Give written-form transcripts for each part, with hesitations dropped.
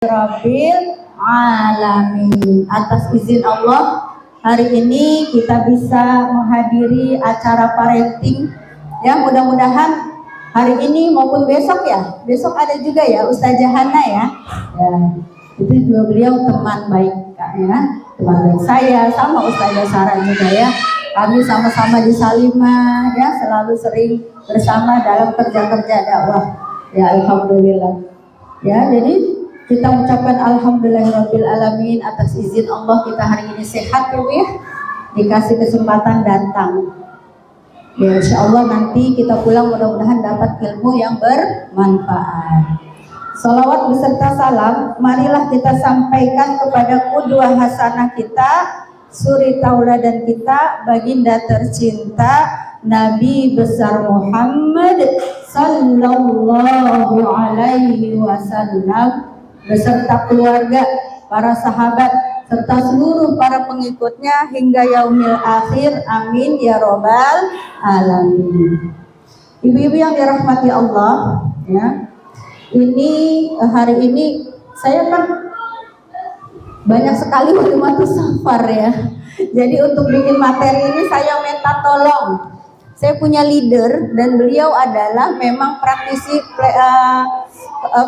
Rabbil alamin. Atas izin Allah, hari ini kita bisa menghadiri acara parenting. Ya, mudah-mudahan hari ini maupun besok ya. Besok ada juga ya Ustazah Hana ya. Ya, itu juga beliau teman baik ya. Teman baik saya sama Ustazah Sarah juga ya. Kami sama-sama di Salimah ya, selalu sering bersama dalam kerja-kerja dakwah. Ya, alhamdulillah. Ya, jadi kita mengucapkan alhamdulillahirabbil alamin atas izin Allah kita hari ini sehat ya, dikasih kesempatan datang. Ya, insya Allah nanti kita pulang mudah-mudahan dapat ilmu yang bermanfaat. Salawat beserta salam, marilah kita sampaikan kepada qudwah hasanah kita, suri tauladan kita, baginda tercinta Nabi besar Muhammad sallallahu alaihi wasallam beserta keluarga, para sahabat, serta seluruh para pengikutnya hingga yaumil akhir. Amin ya robbal alamin. Ibu-ibu yang dirahmati Allah, ya, ini hari ini saya kan banyak sekali waktu safar ya. Jadi untuk bikin materi ini saya minta tolong. Saya punya leader dan beliau adalah memang praktisi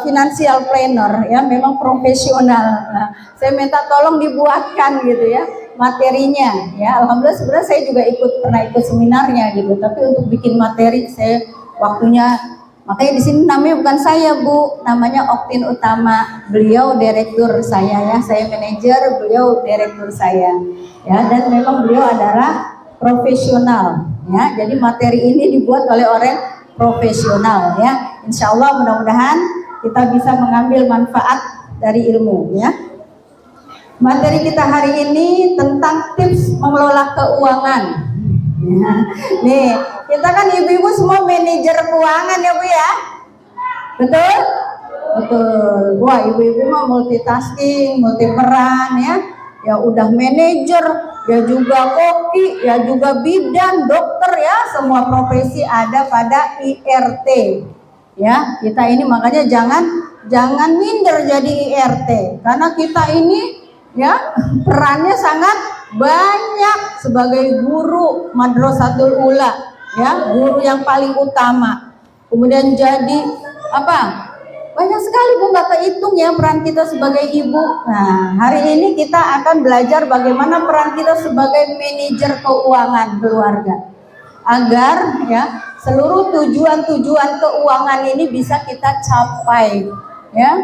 financial planner ya, memang profesional. Nah, saya minta tolong dibuatkan gitu ya materinya ya. Alhamdulillah sebenarnya saya juga pernah ikut seminarnya gitu, tapi untuk bikin materi saya waktunya, makanya di sini namanya bukan saya Bu, namanya Oktin Utama. Beliau direktur saya ya, saya manajer, beliau direktur saya ya, dan memang beliau adalah profesional ya. Jadi materi ini dibuat oleh orang profesional ya. Insya Allah mudah-mudahan kita bisa mengambil manfaat dari ilmu ya. Materi kita hari ini tentang tips mengelola keuangan ya. Nih, kita kan ibu-ibu semua manajer keuangan ya Bu ya. Betul? Betul. Wah, ibu-ibu mah multitasking, multiperan ya. Ya udah manajer, ya juga koki, ya juga bidan, dokter ya, semua profesi ada pada IRT. Ya, kita ini makanya jangan minder jadi IRT, karena kita ini ya perannya sangat banyak sebagai guru Madrasatul Ula, ya, guru yang paling utama. Kemudian jadi apa? Banyak sekali Bu, nggak kehitung ya peran kita sebagai ibu. Nah, hari ini kita akan belajar bagaimana peran kita sebagai manajer keuangan keluarga, agar ya seluruh tujuan-tujuan keuangan ini bisa kita capai ya.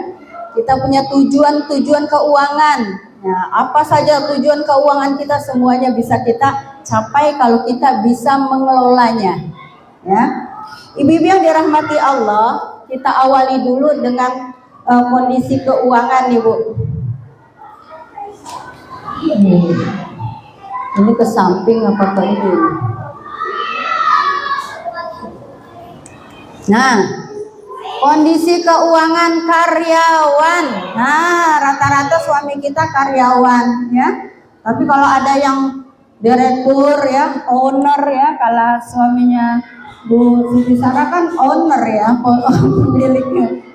Kita punya tujuan-tujuan keuangan. Nah, apa saja tujuan keuangan kita, semuanya bisa kita capai kalau kita bisa mengelolanya ya. Ibu-ibu yang dirahmati Allah, kita awali dulu dengan kondisi keuangan nih Bu. Ini ke samping apa ke ini? Nah, kondisi keuangan karyawan. Nah, rata-rata suami kita karyawan ya. Tapi kalau ada yang direktur ya, owner ya, kalau suaminya Bu Siti Sarah kan owner ya, pemilik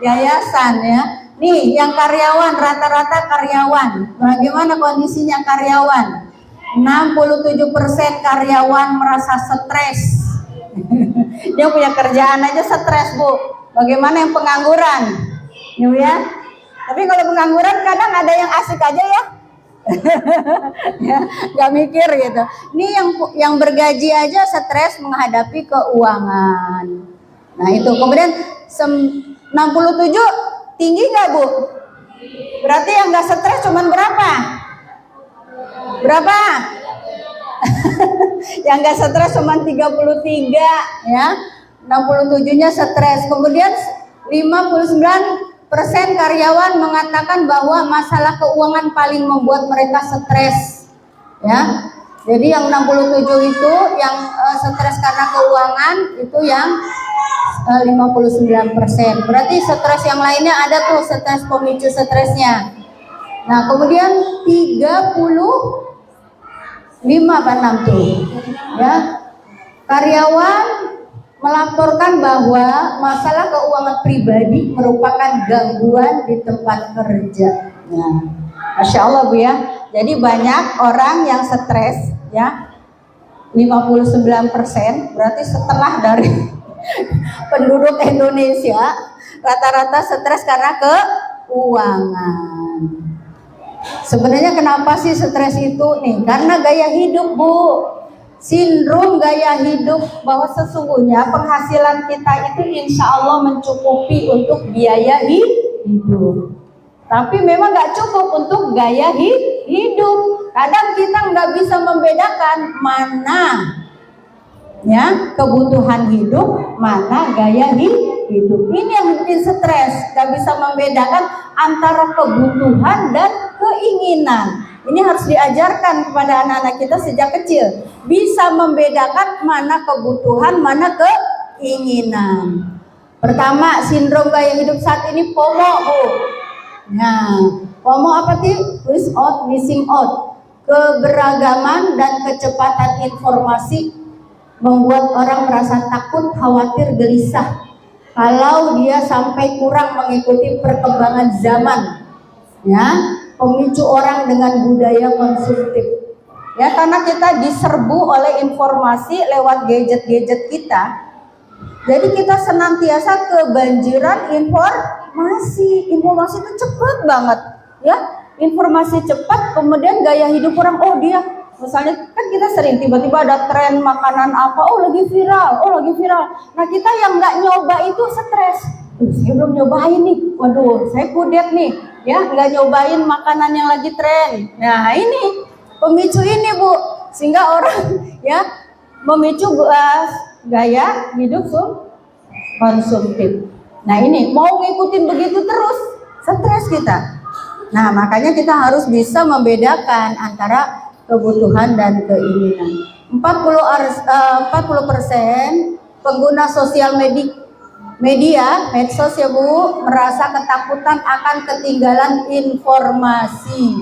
yayasan ya. Nih yang karyawan, rata-rata karyawan. Bagaimana kondisinya karyawan? 67% karyawan merasa stres. Dia punya kerjaan aja stres Bu. Bagaimana yang pengangguran? Ya. Tapi kalau pengangguran kadang ada yang asik aja ya. Ya, nggak mikir gitu. Ini yang bergaji aja stres menghadapi keuangan. Nah itu kemudian 67 tinggi nggak Bu? Berarti yang nggak stres cuman berapa? Berapa? Yang nggak stres cuman 33 ya. 67-nya stres. Kemudian 59% karyawan mengatakan bahwa masalah keuangan paling membuat mereka stres ya. Jadi yang 67 itu yang stres karena keuangan itu yang 59%. Berarti stres yang lainnya ada tuh, stres pemicu stresnya. Nah kemudian 35 apa 6 tuh ya, karyawan melaporkan bahwa masalah keuangan pribadi merupakan gangguan di tempat kerja. Nah, Masya Allah Bu ya. Jadi banyak orang yang stres ya, 59%, berarti setengah dari penduduk Indonesia rata-rata stres karena keuangan. Sebenarnya kenapa sih stres itu nih? Karena gaya hidup Bu. Sindrom gaya hidup, bahwa sesungguhnya penghasilan kita itu insya Allah mencukupi untuk biaya hidup. Tapi memang nggak cukup untuk gaya hidup. Kadang kita nggak bisa membedakan mana ya kebutuhan hidup, mana gaya hidup. Ini yang bikin stres, nggak bisa membedakan antara kebutuhan dan keinginan. Ini harus diajarkan kepada anak-anak kita sejak kecil, bisa membedakan mana kebutuhan, mana keinginan. Pertama, sindrom gaya hidup saat ini FOMO Bu. Nah, FOMO apa sih? Miss out, missing out. Keberagaman dan kecepatan informasi membuat orang merasa takut, khawatir, gelisah kalau dia sampai kurang mengikuti perkembangan zaman. Ya, pemicu orang dengan budaya konsumtif. Ya, karena kita diserbu oleh informasi lewat gadget-gadget kita. Jadi kita senantiasa kebanjiran informasi. Informasi itu cepat banget, ya. Informasi cepat, kemudian gaya hidup orang, oh dia, misalnya kan kita sering tiba-tiba ada tren makanan apa, oh lagi viral. Nah kita yang nggak nyoba itu stres. Saya belum nyobain nih, waduh saya kudet nih, ya nggak nyobain makanan yang lagi tren. Nah ini pemicu ini Bu, sehingga orang ya memicu gaya hidup konsumtif. Nah ini mau ngikutin begitu terus, stres kita. Nah makanya kita harus bisa membedakan antara kebutuhan dan keinginan. 40% pengguna sosial media medsos ya Bu, merasa ketakutan akan ketinggalan informasi.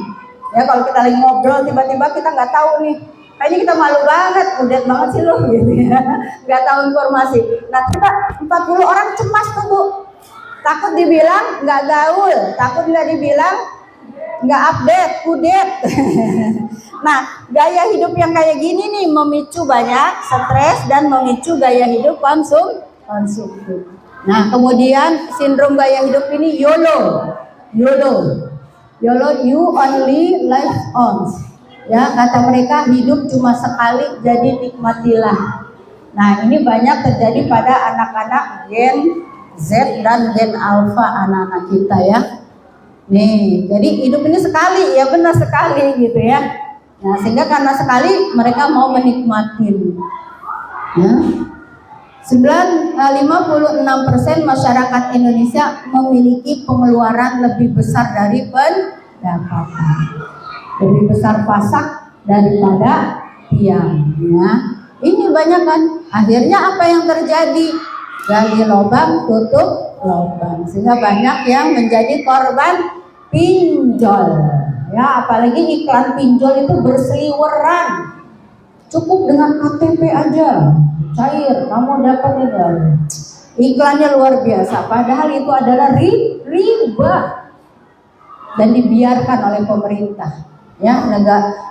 Ya kalau kita lagi ngobrol tiba-tiba kita nggak tahu nih, kayaknya kita malu banget, udah banget sih lo gitu ya, nggak tahu informasi. Nah kita 40 orang cemas tuh Bu, takut dibilang nggak gaul, takut nggak dibilang nggak update, kudet. Nah gaya hidup yang kayak gini nih memicu banyak stres dan memicu gaya hidup konsumtif. Nah kemudian sindrom gaya hidup ini YOLO, you only live once. Ya kata mereka hidup cuma sekali, jadi nikmatilah. Nah ini banyak terjadi pada anak-anak Gen Z dan Gen Alpha, anak-anak kita ya. Nih jadi hidup ini sekali, ya benar sekali gitu ya. Nah sehingga karena sekali mereka mau menikmatin. Ya. 56% masyarakat Indonesia memiliki pengeluaran lebih besar dari pendapatan, lebih besar pasak daripada tiang. Ya. Ini banyak kan, akhirnya apa yang terjadi? Gali lubang, tutup lubang, sehingga banyak yang menjadi korban pinjol. Ya, apalagi iklan pinjol itu berseliweran. Cukup dengan KTP aja, cair, kamu dapat itu. Iklannya luar biasa, padahal itu adalah riba dan dibiarkan oleh pemerintah. Ya,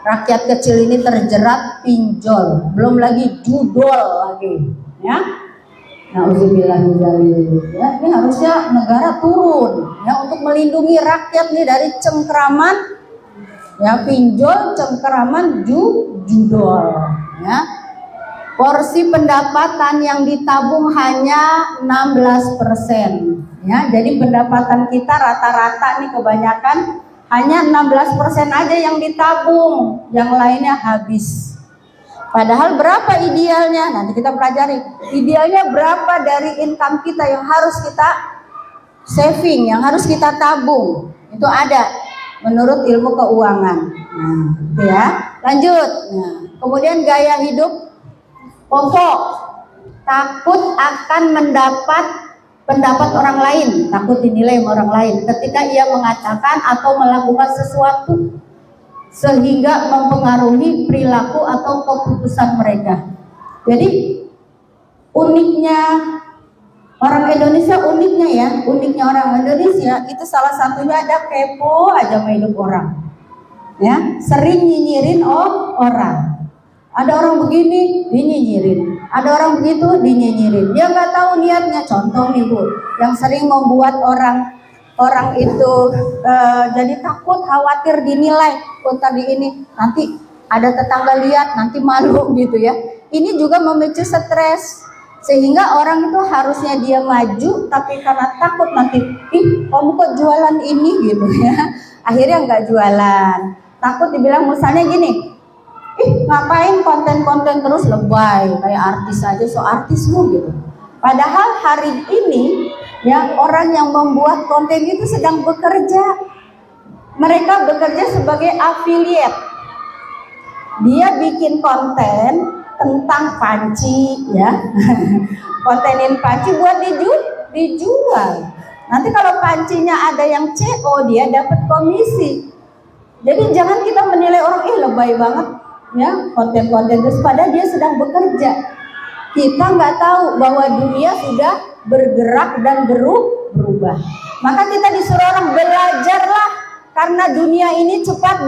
rakyat kecil ini terjerat pinjol, belum lagi judol lagi. Ya, nauzubillah min dzalik. Ya, ini harusnya negara turun ya untuk melindungi rakyat nih dari cengkraman ya pinjol, cengkraman, judol ya. Porsi pendapatan yang ditabung hanya 16% ya. Jadi pendapatan kita rata-rata nih kebanyakan hanya 16% aja yang ditabung, yang lainnya habis. Padahal berapa idealnya? Nanti kita pelajari. Idealnya berapa dari income kita yang harus kita saving, yang harus kita tabung? Itu ada menurut ilmu keuangan. Nah, gitu ya. Lanjut. Nah, kemudian gaya hidup pokok, takut akan mendapat pendapat orang lain, takut dinilai sama orang lain ketika ia mengatakan atau melakukan sesuatu sehingga mempengaruhi perilaku atau keputusan mereka. Jadi Uniknya orang Indonesia, uniknya orang Indonesia itu salah satunya ada kepo aja sama hidup orang, ya, sering nyinyirin orang. Ada orang begini dinyinyirin, ada orang begitu dinyinyirin, dia nggak tahu niatnya. Contoh nih Bu, yang sering membuat orang itu jadi takut, khawatir dinilai, tadi ini nanti ada tetangga lihat, nanti malu gitu ya. Ini juga memicu stres, sehingga orang itu harusnya dia maju, tapi karena takut nanti, kamu kok jualan ini gitu ya, akhirnya nggak jualan. Takut dibilang misalnya gini, ngapain konten-konten terus, lebay kayak artis aja, so artismu gitu. Padahal hari ini ya, orang yang membuat konten itu sedang bekerja. Mereka bekerja sebagai affiliate. Dia bikin konten tentang panci ya. Kontenin panci buat dijual. Nanti kalau pancinya ada yang CO, dia dapat komisi. Jadi jangan kita menilai orang, lebay banget ya konten-konten itu, padahal dia sedang bekerja. Kita nggak tahu bahwa dunia sudah bergerak dan berubah. Maka kita disuruh orang belajarlah, karena dunia ini cepat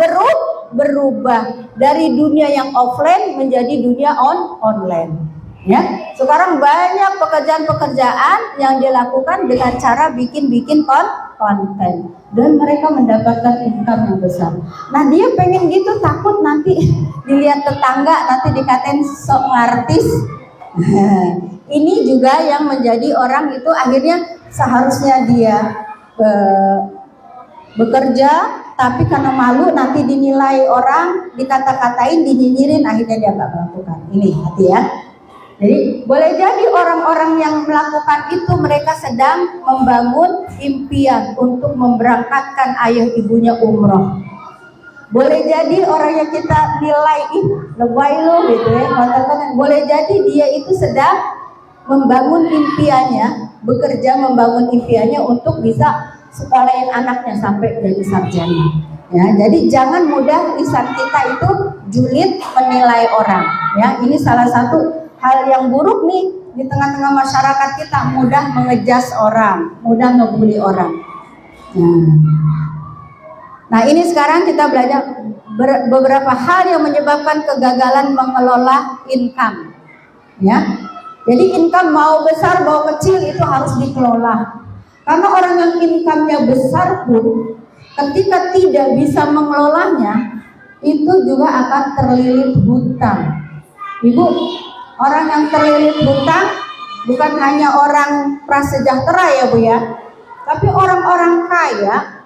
berubah dari dunia yang offline menjadi dunia online. Ya, sekarang banyak pekerjaan-pekerjaan yang dilakukan dengan cara bikin konten, dan mereka mendapatkan income yang besar. Nah, dia pengen gitu, takut nanti dilihat tetangga, nanti dikatain sok artis. Ini juga yang menjadi orang itu akhirnya seharusnya dia bekerja, tapi karena malu nanti dinilai orang, dikata-katain, dinyinyirin, akhirnya dia nggak melakukan. Ini hati ya. Jadi boleh jadi orang-orang yang melakukan itu mereka sedang membangun impian untuk memberangkatkan ayah ibunya umroh. Boleh jadi orang yang kita nilai, lebay lo gitu ya, boleh jadi dia itu sedang membangun impiannya, bekerja membangun impiannya untuk bisa sekolahin anaknya sampai jadi sarjana. Ya, jadi jangan mudah lisan kita itu julid menilai orang. Ya, ini salah satu hal yang buruk nih di tengah-tengah masyarakat kita, mudah mengejas orang, mudah ngebully orang. Nah, ini sekarang kita belajar beberapa hal yang menyebabkan kegagalan mengelola income. Ya, jadi income mau besar mau kecil itu harus dikelola. Karena orang yang income-nya besar pun ketika tidak bisa mengelolanya, itu juga akan terlilit hutang. Ibu, orang yang terlilit hutang bukan hanya orang prasejahtera ya Bu ya, tapi orang-orang kaya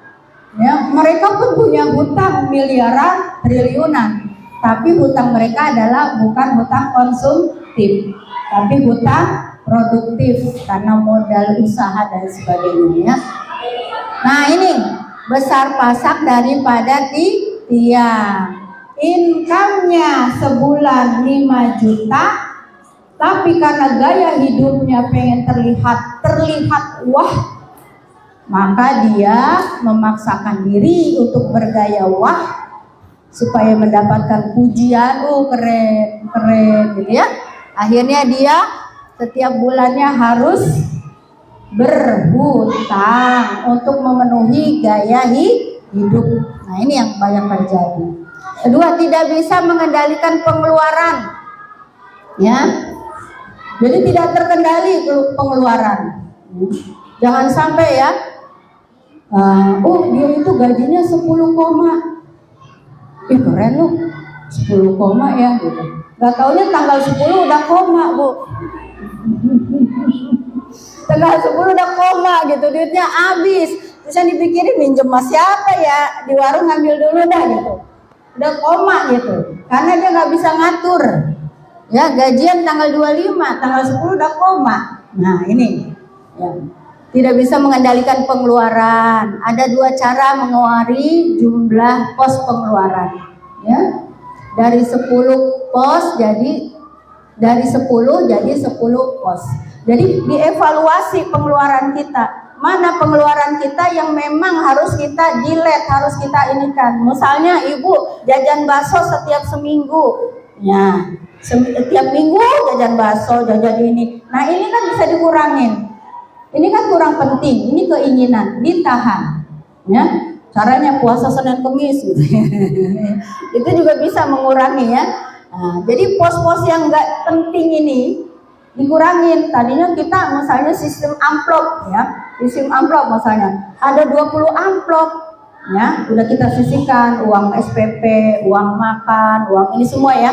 ya, mereka pun punya hutang miliaran, triliunan, tapi hutang mereka adalah bukan hutang konsumtif, tapi hutang produktif karena modal usaha dan sebagainya. Nah, ini besar pasak daripada tiang. Income-nya sebulan 5 juta, tapi karena gaya hidupnya pengen terlihat wah, maka dia memaksakan diri untuk bergaya wah supaya mendapatkan pujian, keren gitu ya. Akhirnya dia setiap bulannya harus berhutang untuk memenuhi gaya hidup. Nah, ini yang banyak terjadi. Kedua, tidak bisa mengendalikan pengeluaran. Ya. Jadi tidak terkendali pengeluaran. Jangan sampai ya, dia itu gajinya 10 koma. Keren lu, 10 koma ya gitu. Gak taunya tanggal 10 udah koma, Bu. Tanggal 10 udah koma gitu, duitnya habis. Terus yang dipikirin minjem mas siapa ya, di warung ngambil dulu dah gitu. Udah koma gitu, karena dia gak bisa ngatur. Ya, gajian tanggal 25, tanggal 10 udah koma. Nah, ini ya, tidak bisa mengendalikan pengeluaran. Ada 2 cara mengeluari jumlah pos pengeluaran. Ya, dari 10 pos jadi 10 pos. Jadi dievaluasi pengeluaran kita. Mana pengeluaran kita yang memang harus kita delete, harus kita inikan. Misalnya ibu jajan bakso setiap seminggu, Ya, tiap minggu jajan bakso, jajan ini. Nah ini kan bisa dikurangin. Ini kan kurang penting, ini keinginan, ditahan. Ya, caranya puasa Senin Kemis gitu. Itu juga bisa mengurangi ya. Nah, jadi pos-pos yang nggak penting ini dikurangin. Tadinya kita misalnya sistem amplop ya, sistem amplop misalnya ada 20 amplop ya, udah kita sisihkan uang SPP, uang makan, uang ini semua ya.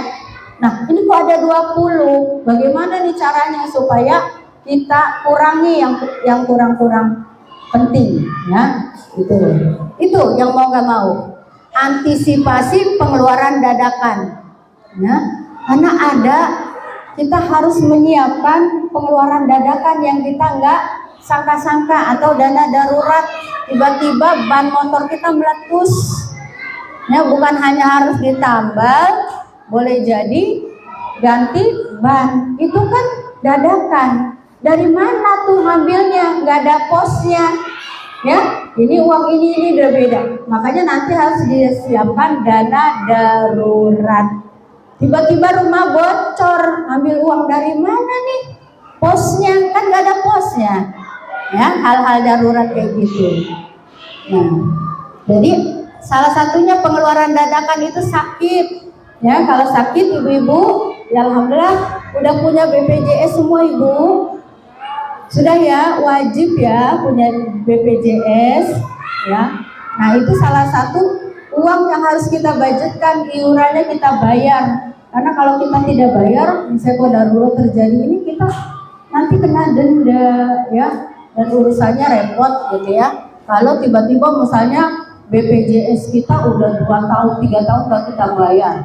Nah ini kok ada 20, bagaimana nih caranya supaya kita kurangi yang kurang-kurang penting ya. Itu yang mau nggak mau, antisipasi pengeluaran dadakan ya, karena kita harus menyiapkan pengeluaran dadakan yang kita nggak sangka-sangka, atau dana darurat tiba-tiba ban motor kita meletus ya, bukan hanya harus ditambal, boleh jadi ganti ban, itu kan dadakan. Dari mana tuh ngambilnya? Nggak ada posnya ya, ini uang ini udah beda, makanya nanti harus disiapkan dana darurat. Tiba-tiba rumah bocor, ambil uang dari mana nih? Posnya kan nggak ada posnya ya, hal-hal darurat kayak gitu. Nah, jadi salah satunya pengeluaran dadakan itu sakit ya. Kalau sakit ibu-ibu ya alhamdulillah udah punya BPJS semua ibu, sudah ya, wajib ya punya BPJS ya. Nah itu salah satu uang yang harus kita budgetkan, iurannya kita bayar, karena kalau kita tidak bayar misalnya kalau darurat terjadi ini, kita nanti kena denda ya, dan urusannya repot gitu ya. Kalau tiba-tiba misalnya BPJS kita udah 2 tahun 3 tahun gak kita bayar,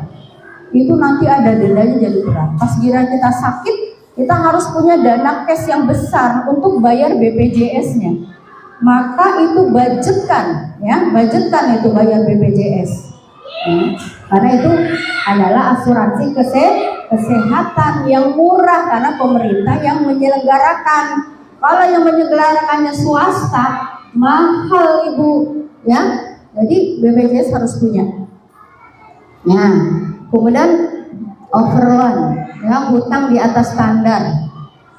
itu nanti ada dendanya jadi berat. Pas kira kita sakit, kita harus punya dana cash yang besar untuk bayar BPJS-nya. Maka itu budgetkan ya, budgetkan itu bayar BPJS ya. Karena itu adalah asuransi kesehatan yang murah, karena pemerintah yang menyelenggarakan. Kalau yang menyelenggarakannya swasta mahal ibu ya, jadi BPJS harus punya. Nah kemudian overloan ya, hutang di atas standar.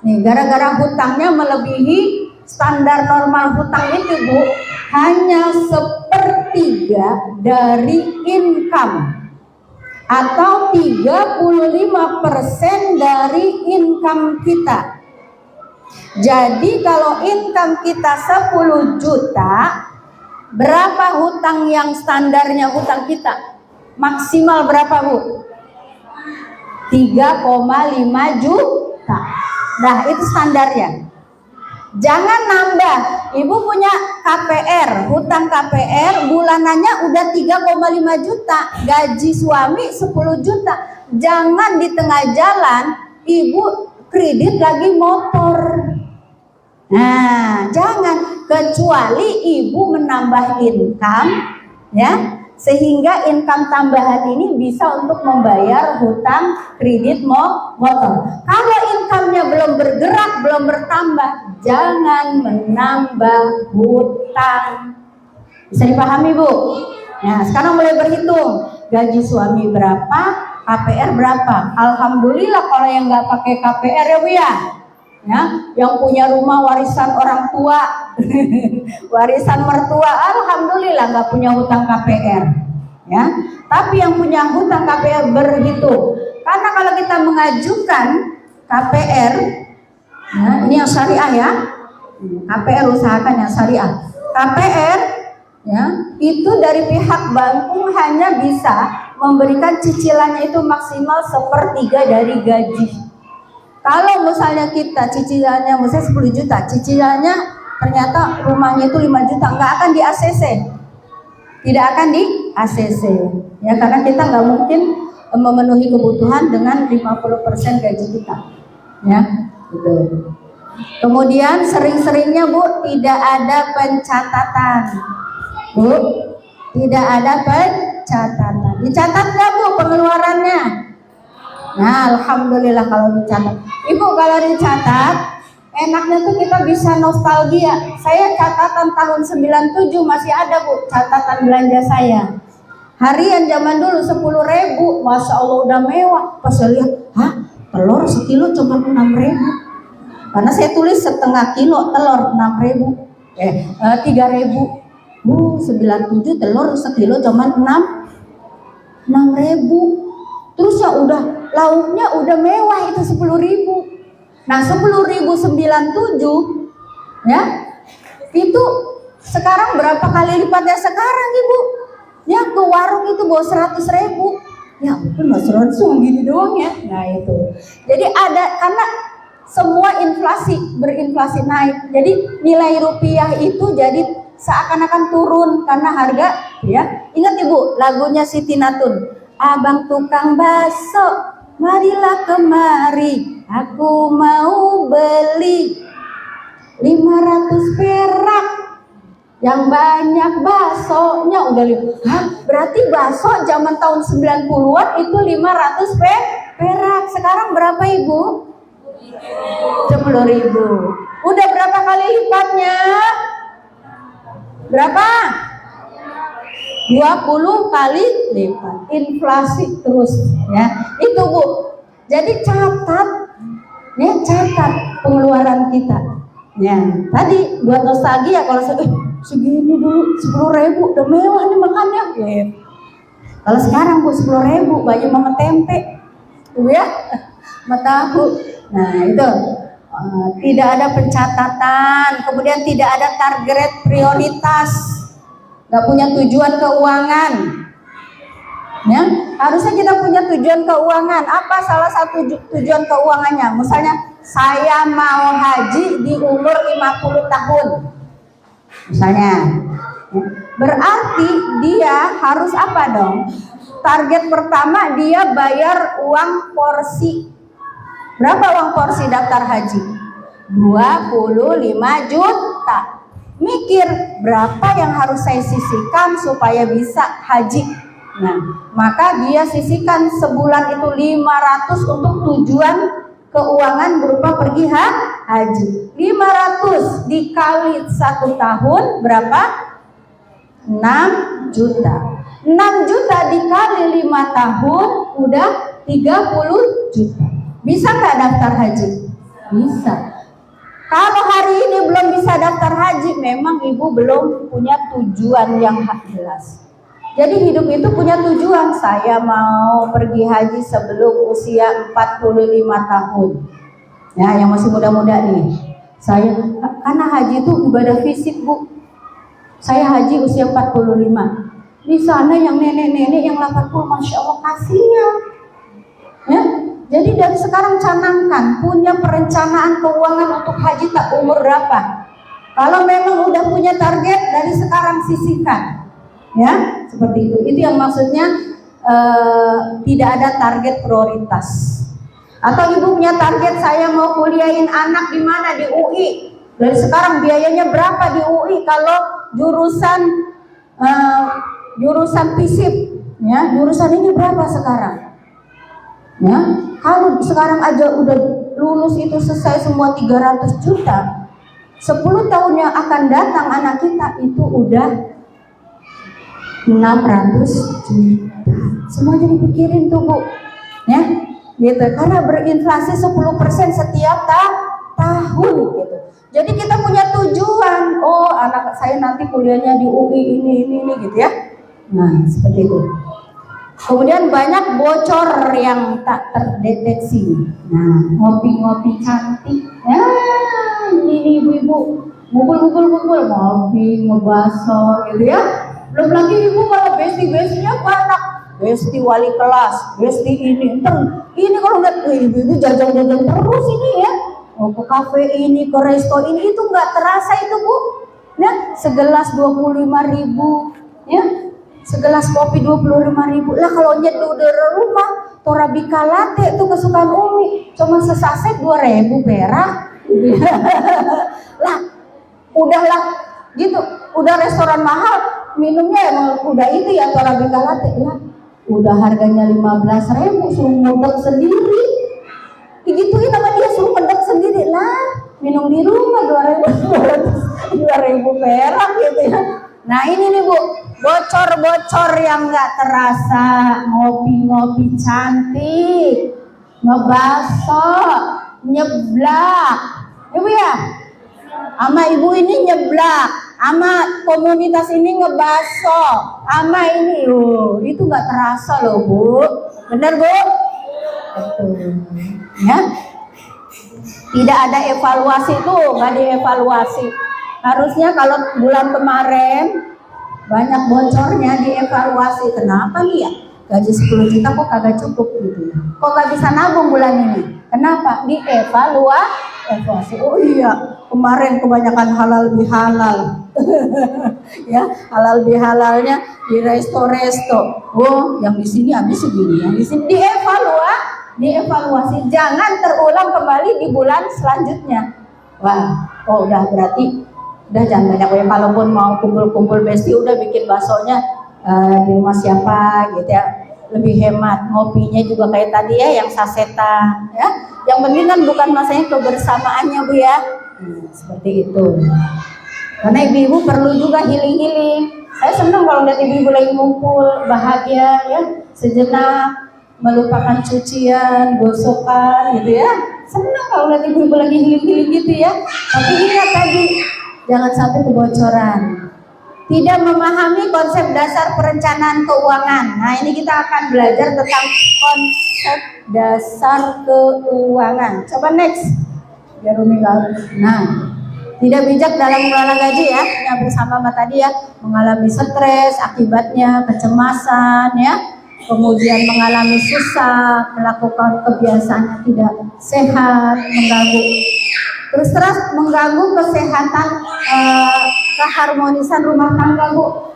Nih gara-gara hutangnya melebihi standar normal hutang itu bu, hanya 1/3 dari income atau 35% dari income kita. Jadi kalau income kita 10 juta, berapa hutang yang standarnya hutang kita? Maksimal berapa bu? 3,5 juta. Nah itu standarnya. Jangan nambah. Ibu punya KPR, hutang KPR bulanannya udah 3,5 juta, gaji suami 10 juta. Jangan di tengah jalan ibu kredit lagi motor. Nah, jangan, kecuali ibu menambah income ya, sehingga income tambahan ini bisa untuk membayar hutang kredit motor. Kalau income-nya belum bergerak, belum bertambah, jangan menambah hutang. Bisa dipahami bu? Nah sekarang mulai berhitung, gaji suami berapa, KPR berapa. Alhamdulillah kalau yang nggak pakai KPR ya bu ya, yang punya rumah warisan orang tua warisan mertua, alhamdulillah nggak punya hutang KPR ya. Tapi yang punya hutang KPR berhitung, karena kalau kita mengajukan KPR ya, ini yang syariah ya, KPR usahakan yang syariah. KPR ya, itu dari pihak bank hanya bisa memberikan cicilannya itu maksimal 1/3 dari gaji. Kalau misalnya kita cicilannya misalnya 10 juta, cicilannya ternyata rumahnya itu 5 juta, nggak akan di ACC, tidak akan di ACC ya, karena kita nggak mungkin memenuhi kebutuhan dengan 50% gaji kita ya gitu. Kemudian sering-seringnya bu, tidak ada pencatatan bu, tidak ada pencatatan. Dicatat nggak bu pengeluarannya? Nah alhamdulillah kalau dicatat. Ibu kalau dicatat enaknya tuh kita bisa nostalgia. Saya catatan tahun 97 masih ada bu, catatan belanja saya. Harian zaman dulu 10.000, Masya Allah udah mewah. Pas saya lihat, telur sekilo cuma 6.000. Karena saya tulis setengah kilo telur 6.000, 3.000. 97 telur sekilo cuma 6.000. Terus ya udah lauknya udah mewah itu 10.000. Nah 10.097 ya, itu sekarang berapa kali lipatnya sekarang Ibu? Ya ke warung itu bawa 100.000. Ya ampun, Mas Ronsu gini doang ya. Nah itu. Jadi ada, karena semua berinflasi naik. Jadi nilai rupiah itu jadi seakan-akan turun karena harga ya. Ingat Ibu lagunya Siti Natun. Abang tukang bakso, marilah kemari, aku mau beli 500 perak. Yang banyak baksonya udah berarti bakso zaman tahun 90-an itu 500 perak. Sekarang berapa Ibu? 10.000. Udah berapa kali lipatnya? Berapa? 20 kali lipat. Inflasi terus ya. Itu Bu. Jadi catat pengeluaran kita. Ya, tadi buat nostalgia kalau segini dulu 10.000 udah mewah nih makannya. Ya. Kalau sekarang Bu 10.000 baju mama tempe, ya, matahu. Nah itu tidak ada pencatatan, kemudian tidak ada target prioritas, nggak punya tujuan keuangan. Ya, harusnya kita punya tujuan keuangan. Apa salah satu tujuan keuangannya? Misalnya saya mau haji di umur 50 tahun. Misalnya, berarti dia harus apa dong? Target pertama dia bayar uang porsi. Berapa uang porsi daftar haji? 25 juta. Mikir berapa yang harus saya sisihkan supaya bisa haji. Nah, maka dia sisihkan sebulan itu 500 untuk tujuan keuangan berupa pergi haji. 500 dikali 1 tahun berapa? 6 juta. 6 juta dikali 5 tahun udah 30 juta. Bisa nggak daftar haji? Bisa. Kalau hari ini belum bisa daftar haji, memang Ibu belum punya tujuan yang jelas. Jadi hidup itu punya tujuan. Saya mau pergi haji sebelum usia 45 tahun. Ya, yang masih muda-muda nih. Karena haji itu ibadah fisik Bu. Saya haji usia 45. Di sana yang nenek-nenek yang 80, Masya Allah kasihan. Ya, jadi dari sekarang canangkan, punya perencanaan keuangan untuk haji tak umur berapa. Kalau memang udah punya target, dari sekarang sisihkan. Ya, seperti itu. Itu yang maksudnya tidak ada target prioritas. Atau Ibu punya target, saya mau kuliahin anak di mana, di UI. Dari sekarang biayanya berapa di UI kalau jurusan FISIP, ya, jurusan ini berapa sekarang? Ya, kalau sekarang aja udah lulus itu selesai semua 300 juta. 10 tahun yang akan datang anak kita itu udah 600 juta. Semua jadi pikirin tuh Bu, ya, gitu. Karena berinflasi 10% setiap tahun, gitu. Jadi kita punya tujuan. Oh, anak saya nanti kuliahnya di UI ini, gitu ya. Nah, seperti itu. Kemudian banyak bocor yang tak terdeteksi. Nah, ngopi-ngopi cantik. Ya, ini ibu-ibu ngumpul, ngopi, ngebaso, gitu ya. Belum lagi Ibu kalau besti-bestinya banyak. Besti wali kelas, besti ini. Ini kalau nggak, ibu-ibu jajan-jajan terus ini ya. Oh, ke kafe ini, ke resto ini, itu nggak terasa itu Bu. Ya, segelas 25.000, ya. Segelas kopi 25.000. Lah kalau nyeduh dari rumah, Torabika latte tuh kesukaan Umi, cuma sesaset 2.000 perak. Lah, udahlah gitu. Udah restoran mahal, minumnya emang udah itu ya Torabika latte. Lah, udah harganya 15.000, suruh ngedek sendiri. Digituin sama dia, suruh ngedek sendiri. Lah, minum di rumah 2.000 perak gitu ya. Nah ini nih Bu, bocor-bocor yang nggak terasa, ngopi-ngopi cantik, ngebaso, nyeblak, ibu ya, ama ibu ini nyeblak, ama komunitas ini ngebaso, ama ini, itu nggak terasa loh bu, bener bu? Betul, ya. Tidak ada evaluasi tuh, nggak dievaluasi. Harusnya kalau bulan kemarin banyak bocornya dievaluasi. Kenapa nih ya? Gaji 10 juta kok kagak cukup gitu ya? Kok gak bisa nabung bulan ini? Kenapa? Dievaluasi. Oh iya, kemarin kebanyakan halal bihalal. Ya, halal bihalalnya di resto-resto. Oh, yang di sini habis segini, yang di sini dievaluasi. Jangan terulang kembali di bulan selanjutnya. Wah, oh udah berarti udah jangan banyak ya. Kalaupun mau kumpul-kumpul besti udah bikin baksonya di rumah siapa gitu ya, lebih hemat. Ngopinya juga kayak tadi ya, yang sasetan ya. Yang penting kan bukan masanya kebersamaannya bu ya. Seperti itu. Karena ibu-ibu perlu juga healing. Saya senang kalau lihat ibu-ibu lagi ngumpul bahagia ya, sejenak melupakan cucian, gosokan gitu ya. Senang kalau lihat ibu-ibu lagi healing gitu ya. Tapi ingat tadi, jangan sampai kebocoran. Tidak memahami konsep dasar perencanaan keuangan. Nah ini kita akan belajar tentang konsep dasar keuangan. Coba next. Biar Umi gak. Nah, tidak bijak dalam mengelola gaji ya. Yang bersama sama tadi ya, mengalami stres, akibatnya kecemasan ya. Kemudian mengalami susah, melakukan kebiasaan yang tidak sehat, mengganggu kesehatan, keharmonisan rumah tangga bu.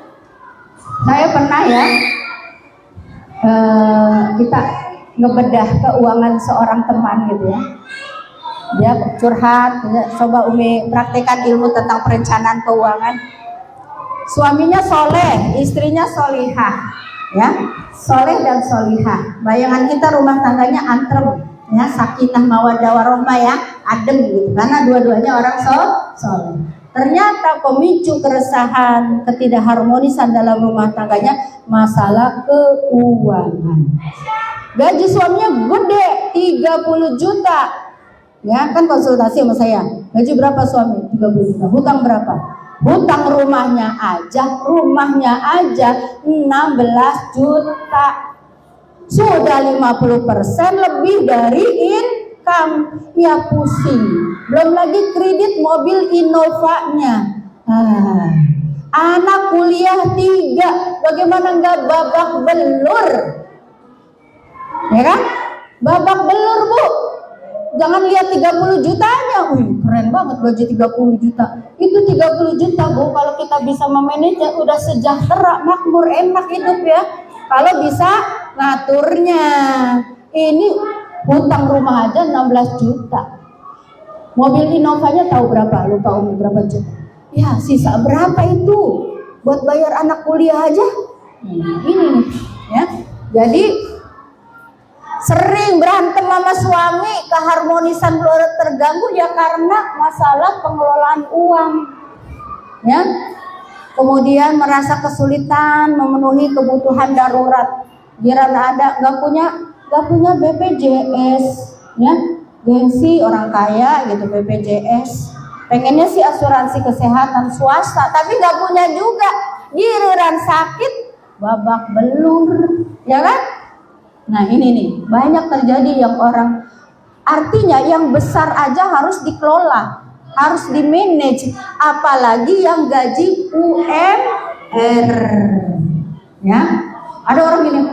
Saya pernah ya, kita ngebedah keuangan seorang teman gitu ya. Dia curhat, coba Umi praktekkan ilmu tentang perencanaan keuangan. Suaminya soleh, istrinya solihah, ya, soleh dan solihah. Bayangan kita rumah tangganya antrem, ya, sakinah mawaddah warahmah ya, adem gitu, karena dua-duanya orang soleh. Ternyata pemicu keresahan, ketidakharmonisan dalam rumah tangganya masalah keuangan. Gaji suaminya gede, 30 juta. Ya, kan konsultasi sama saya. Gaji berapa suami? 30 juta. Hutang berapa? Hutang rumahnya aja 16 juta. Sudah 50% lebih dari income. Ya pusing. Belum lagi kredit mobil Innova-nya. Anak kuliah 3. Bagaimana nggak babak belur? Ya kan? Babak belur bu. Jangan lihat 30 jutanya, keren banget gaji 30 juta. Itu 30 juta bu, kalau kita bisa memanage udah sejahtera, makmur, enak hidup ya. Kalau bisa ngaturnya. Ini hutang rumah aja 16 juta. Mobil Innovanya tahu berapa? Lupa Umi berapa juta. Ya sisa berapa itu? Buat bayar anak kuliah aja. Ini nih ya. Jadi sering berantem sama suami, keharmonisan terganggu ya karena masalah pengelolaan uang, ya. Kemudian merasa kesulitan memenuhi kebutuhan darurat. Giliran ada nggak punya BPJS, ya. Gengsi orang kaya gitu BPJS. Pengennya sih asuransi kesehatan swasta, tapi nggak punya juga. Giliran sakit babak belur, ya kan? Nah ini nih banyak terjadi yang orang, artinya yang besar aja harus dikelola, harus di manage, apalagi yang gaji UMR, ya. Ada orang gini,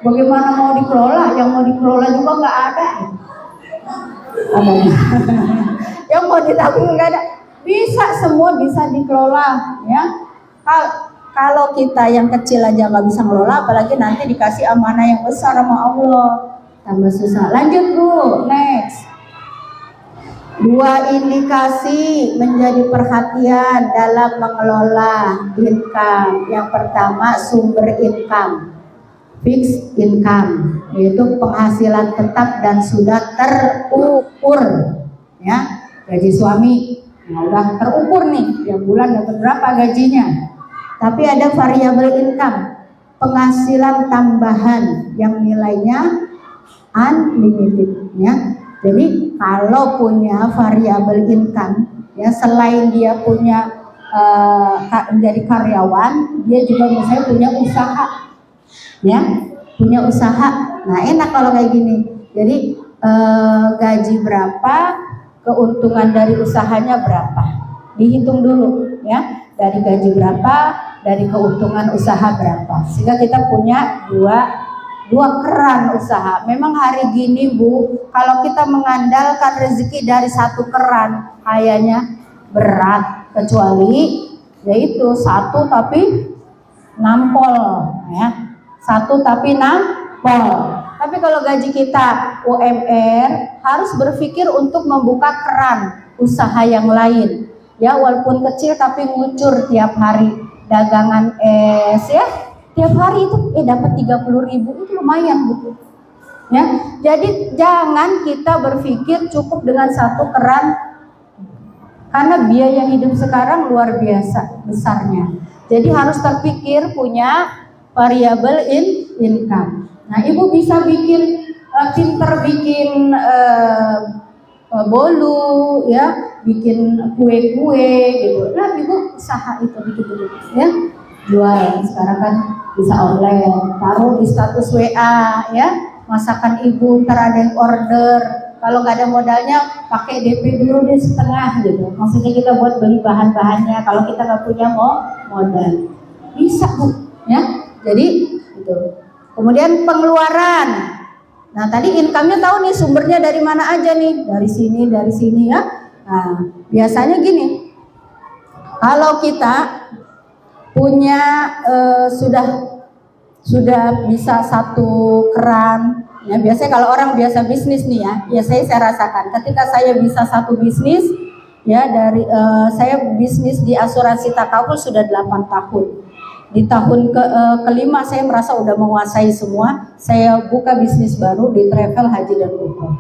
bagaimana mau dikelola, yang mau dikelola juga nggak ada. Yang mau ditanggung nggak ada. Bisa, semua bisa dikelola ya. Kalau kita yang kecil aja nggak bisa ngelola, apalagi nanti dikasih amanah yang besar sama Allah, tambah susah. Lanjut bu, next. 2 indikasi menjadi perhatian dalam mengelola income. Yang pertama sumber income, fixed income, yaitu penghasilan tetap dan sudah terukur. Ya, gaji suami udah terukur nih, tiap bulan dapat berapa gajinya. Tapi ada variable income, penghasilan tambahan yang nilainya unlimited ya. Jadi kalau punya variable income ya, selain dia punya menjadi karyawan, dia juga misalnya punya usaha ya, punya usaha. Nah enak kalau kayak gini. Jadi gaji berapa, keuntungan dari usahanya berapa, dihitung dulu ya, dari gaji berapa, dari keuntungan usaha berapa, sehingga kita punya dua keran usaha. Memang hari gini Bu, kalau kita mengandalkan rezeki dari satu keran kayaknya berat, kecuali yaitu satu tapi nampol ya, satu tapi nampol. Tapi kalau gaji kita UMR, harus berpikir untuk membuka keran usaha yang lain ya, walaupun kecil tapi ngucur tiap hari, dagangan es ya, tiap hari itu dapat 30.000, itu lumayan gitu ya. Jadi jangan kita berpikir cukup dengan satu keran, karena biaya hidup sekarang luar biasa besarnya. Jadi harus terpikir punya variable income. Nah ibu bisa bikin pinter bikin bolu ya, bikin kue-kue gitu. Nah ibu usaha itu bikin ya, jual. Sekarang kan bisa online, taruh di status WA ya, masakan ibu, ntar ada yang order. Kalau nggak ada modalnya, pakai DP dulu deh setengah gitu. Maksudnya kita buat beli bahan-bahannya. Kalau kita nggak punya modal, bisa Bu ya. Jadi itu. Kemudian pengeluaran. Nah tadi income-nya tahu nih sumbernya dari mana aja nih, dari sini ya. Nah biasanya gini, kalau kita punya sudah bisa satu keran ya, biasanya kalau orang biasa bisnis nih ya saya rasakan ketika saya bisa satu bisnis ya, dari saya bisnis di asuransi Takaful sudah 8 tahun. Di tahun kelima saya merasa udah menguasai semua. Saya buka bisnis baru di travel, haji dan umroh.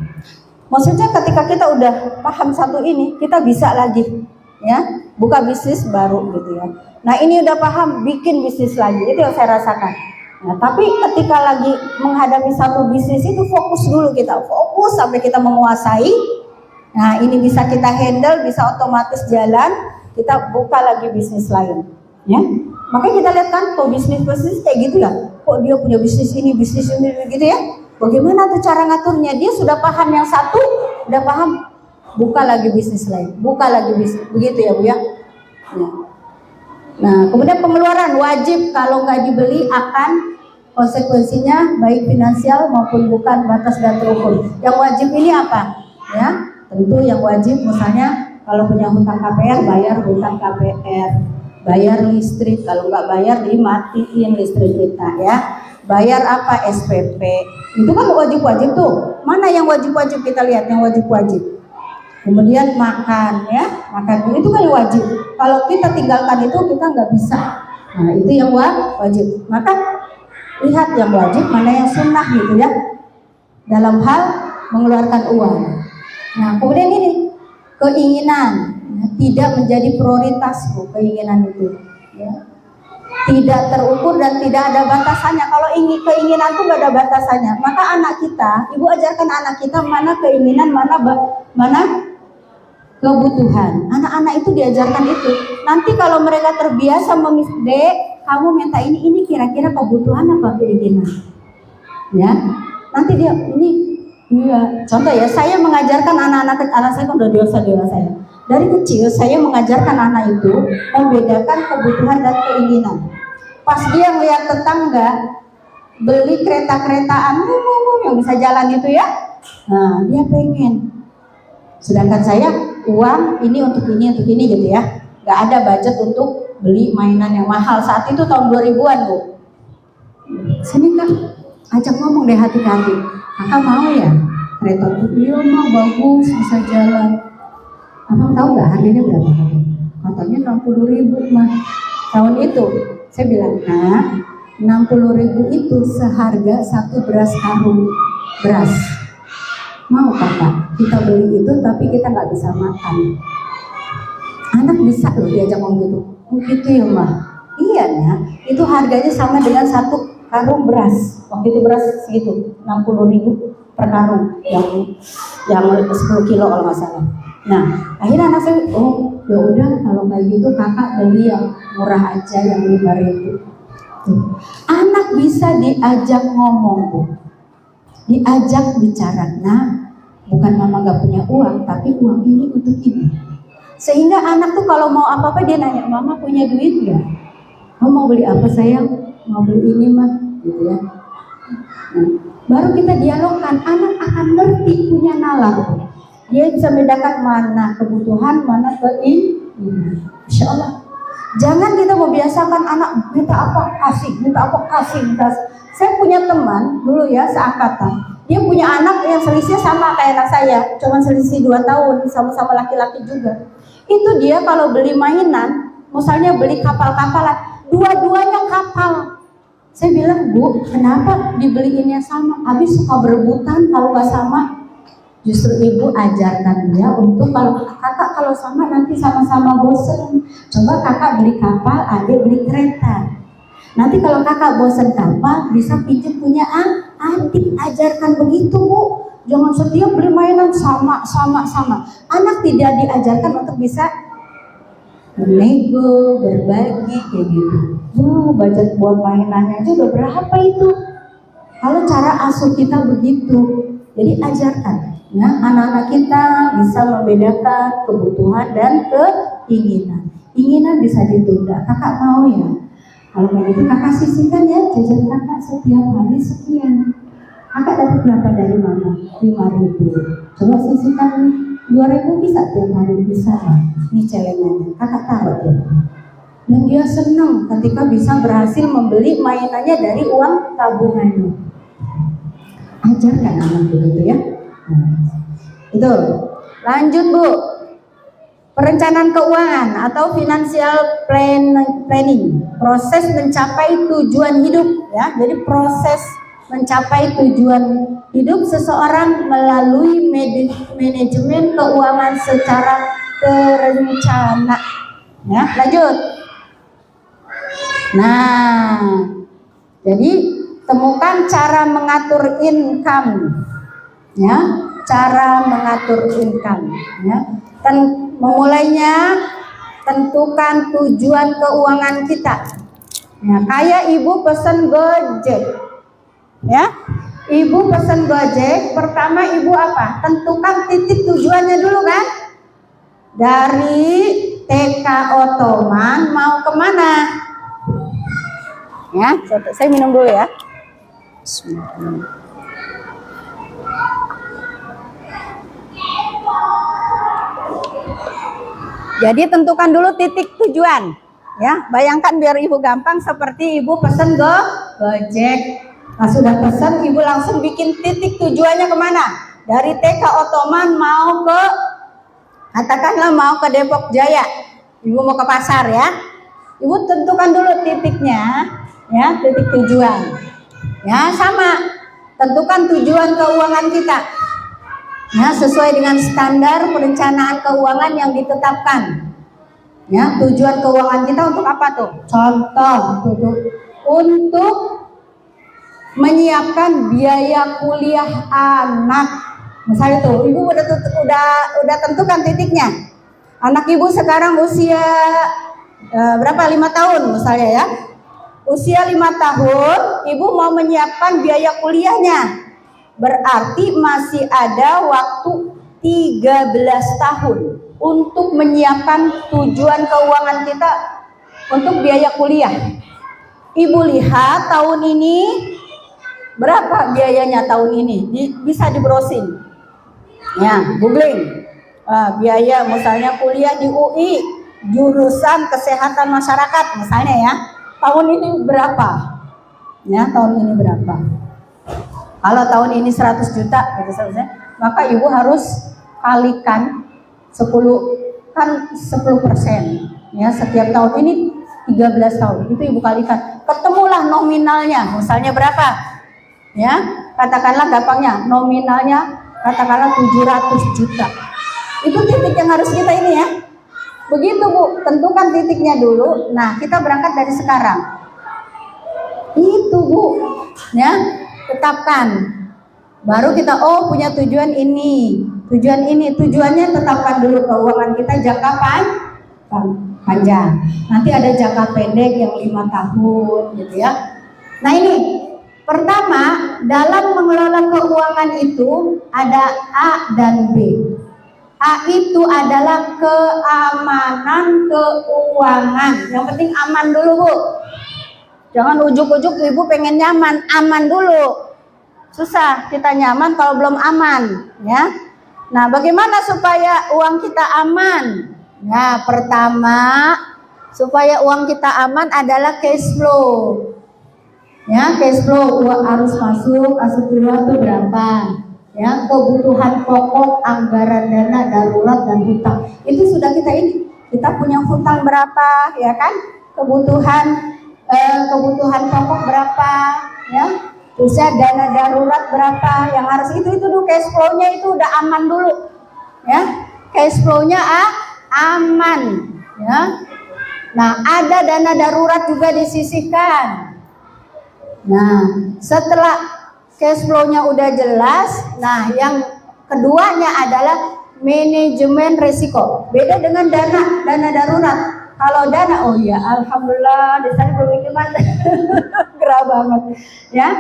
Maksudnya ketika kita udah paham satu ini, kita bisa lagi ya buka bisnis baru gitu ya. Nah ini udah paham, bikin bisnis lagi, itu yang saya rasakan. Nah, tapi ketika lagi menghadapi satu bisnis itu fokus dulu, kita fokus sampai kita menguasai. Nah ini bisa kita handle, bisa otomatis jalan, kita buka lagi bisnis lain ya. Makanya kita lihat kan kok bisnis kayak gitu ya, kok dia punya bisnis ini gitu ya. Bagaimana tuh cara ngaturnya? Dia sudah paham yang satu, udah paham, buka lagi bisnis lain, buka lagi bisnis, begitu ya Bu ya. Nah kemudian pengeluaran wajib, kalau nggak dibeli akan konsekuensinya baik finansial maupun bukan batas dan terukur. Yang wajib ini apa? Ya tentu yang wajib misalnya kalau punya hutang KPR, bayar hutang KPR. Bayar listrik, kalau nggak bayar dimatiin listrik kita ya. Bayar apa? SPP. Itu kan wajib-wajib tuh. Mana yang wajib-wajib, kita lihat yang wajib-wajib. Kemudian makan ya, makan itu kan yang wajib. Kalau kita tinggalkan itu kita nggak bisa. Nah itu yang wajib. Maka lihat yang wajib mana yang sunnah gitu ya, dalam hal mengeluarkan uang. Nah kemudian ini keinginan tidak menjadi prioritas Bu, keinginan itu ya. Tidak terukur dan tidak ada batasannya. Kalau keinginan itu gak ada batasannya, maka anak kita, ibu ajarkan anak kita mana keinginan, mana kebutuhan. Anak-anak itu diajarkan itu. Nanti kalau mereka terbiasa Dek, kamu minta ini kira-kira kebutuhan apa keinginan ya, nanti dia ini iya. Contoh ya, saya mengajarkan anak saya kan udah dewasa ya. Dari kecil saya mengajarkan anak itu membedakan kebutuhan dan keinginan. Pas dia melihat tetangga beli kereta-keretaan yang bisa jalan itu ya, nah dia pengen. Sedangkan saya uang ini untuk ini gitu ya, nggak ada budget untuk beli mainan yang mahal. Saat itu tahun 2000-an Bu. Sini kan ajak ngomong deh hati-hati. Kakak mau ya kereta itu? Iya mah bagus, bisa jalan. Abang tahu nggak harganya berapa? Katanya 60.000 mah. Tahun itu saya bilang, nah 60.000 itu seharga satu beras karung beras. Mau kakak kita beli itu tapi kita nggak bisa makan. Anak bisa loh diajak ngomong gitu. Oh gitu ya mah. Iya kalian ya, itu harganya sama dengan satu karung beras. Waktu itu beras segitu, 60.000 per karung, yang 10 kilo kalau nggak salah. Nah, akhirnya anak saya, oh ya udah kalau kayak gitu kakak beli yang murah aja, yang 5.000. Anak bisa diajak ngomong, Bu, diajak bicara. Nah, bukan mama gak punya uang, tapi uang ini untuk ini. Sehingga anak tuh kalau mau apa-apa dia nanya, mama punya duit nggak? Mau beli apa sayang? Mau beli ini mah, gitu ya. Nah, baru kita dialogkan, anak akan ngerti, punya nalar. Dia bisa membedakan mana kebutuhan, mana keinginan. Insya Allah. Jangan kita membiasakan anak minta apa kasih, minta apa kasih, minta. Saya punya teman dulu ya seangkatan. Dia punya anak yang selisihnya sama kayak anak saya, cuma selisih 2 tahun, sama-sama laki-laki juga. Itu dia kalau beli mainan, misalnya beli kapal-kapalan, dua-duanya kapal. Saya bilang, Bu, kenapa dibeliinnya sama? Habis suka berebutan kalau nggak sama. Justru ibu ajarkan dia untuk kakak kalau sama nanti sama-sama bosen. Coba kakak beli kapal, adik beli kereta. Nanti kalau kakak bosen kapal, bisa pinjam punya adik. Ajarkan begitu, Bu. Jangan setiap beli mainan sama. Anak tidak diajarkan untuk bisa bernego, berbagi kayak gitu. Budget buat mainannya juga berapa itu? Kalau cara asuh kita begitu, jadi ajarkan. Ya, anak-anak kita bisa membedakan kebutuhan dan keinginan. Keinginan bisa ditunda. Kakak mau ya? Kalau kayak gitu kakak sisihkan ya jajan kakak setiap hari sekian. Kakak dapat berapa dari mama? 5.000. Coba sisihkan 2.000 bisa tiap hari, bisa lah. Ini celengannya. Kakak tahu ya. Dan dia senang ketika bisa berhasil membeli mainannya dari uang tabungannya. Ajarkan anak begitu ya. Itu. Lanjut, Bu. Perencanaan keuangan atau financial planning, proses mencapai tujuan hidup ya. Jadi proses mencapai tujuan hidup seseorang melalui manajemen keuangan secara terencana. Ya, lanjut. Nah, jadi temukan cara mengatur income. Ya, cara mengatur income ya. Memulainya tentukan tujuan keuangan kita. Ya, kayak ibu pesen Gojek. Ya. Ibu pesen Gojek, pertama ibu apa? Tentukan titik tujuannya dulu kan? Dari TK Otoman mau kemana? Ya, saya minum dulu ya. Jadi tentukan dulu titik tujuan, ya. Bayangkan biar ibu gampang seperti ibu pesen Gojek. Nah sudah pesen, ibu langsung bikin titik tujuannya kemana? Dari TK Otoman mau ke, katakanlah mau ke Depok Jaya. Ibu mau ke pasar ya. Ibu tentukan dulu titiknya, ya, titik tujuan. Ya sama, tentukan tujuan keuangan kita. Ya, sesuai dengan standar perencanaan keuangan yang ditetapkan. Ya, tujuan keuangan kita untuk apa tuh? Contoh, untuk menyiapkan biaya kuliah anak. Misalnya tuh, ibu udah tentukan titiknya. Anak ibu sekarang usia berapa? 5 tahun misalnya ya. Usia 5 tahun, ibu mau menyiapkan biaya kuliahnya. Berarti masih ada waktu 13 tahun untuk menyiapkan tujuan keuangan kita untuk biaya kuliah. Ibu lihat tahun ini berapa biayanya tahun ini, bisa di browsing. Ya, googling. Biaya misalnya kuliah di UI jurusan kesehatan masyarakat misalnya ya. Tahun ini berapa? Ya, tahun ini berapa? Kalau tahun ini 100 juta, gitu saja, maka ibu harus kalikan 10%. Ya, setiap tahun ini 13 tahun. Itu ibu kalikan. Ketemulah nominalnya, misalnya berapa? Ya, katakanlah gampangnya, nominalnya katakanlah 700 juta. Itu titik yang harus kita ini ya. Begitu Bu, tentukan titiknya dulu. Nah, kita berangkat dari sekarang. Itu Bu, ya, tetapkan. Baru kita punya tujuan ini. Tujuannya tetapkan dulu keuangan kita jangka panjang. Nanti ada jangka pendek yang 5 tahun gitu ya. Nah ini pertama, dalam mengelola keuangan itu ada A dan B. A itu adalah keamanan keuangan. Yang penting aman dulu Bu. Jangan ujuk-ujuk ibu pengen nyaman, aman dulu. Susah kita nyaman kalau belum aman, ya. Nah, bagaimana supaya uang kita aman? Nah, pertama, supaya uang kita aman adalah cash flow. Ya, cash flow, uang arus masuk, arus keluar itu berapa? Ya, kebutuhan pokok, anggaran dana darurat dan hutang. Itu sudah kita punya hutang berapa, ya kan? Kebutuhan pokok berapa, ya? Terus dana darurat berapa yang harus itu dulu, cash flow-nya itu udah aman dulu, ya. Cash flow-nya aman, ya. Nah, ada dana darurat juga disisihkan. Nah, setelah cash flow-nya udah jelas, nah yang keduanya adalah manajemen risiko. Beda dengan dana darurat. Kalau dana, alhamdulillah, desanya pemikiran gerah banget, ya.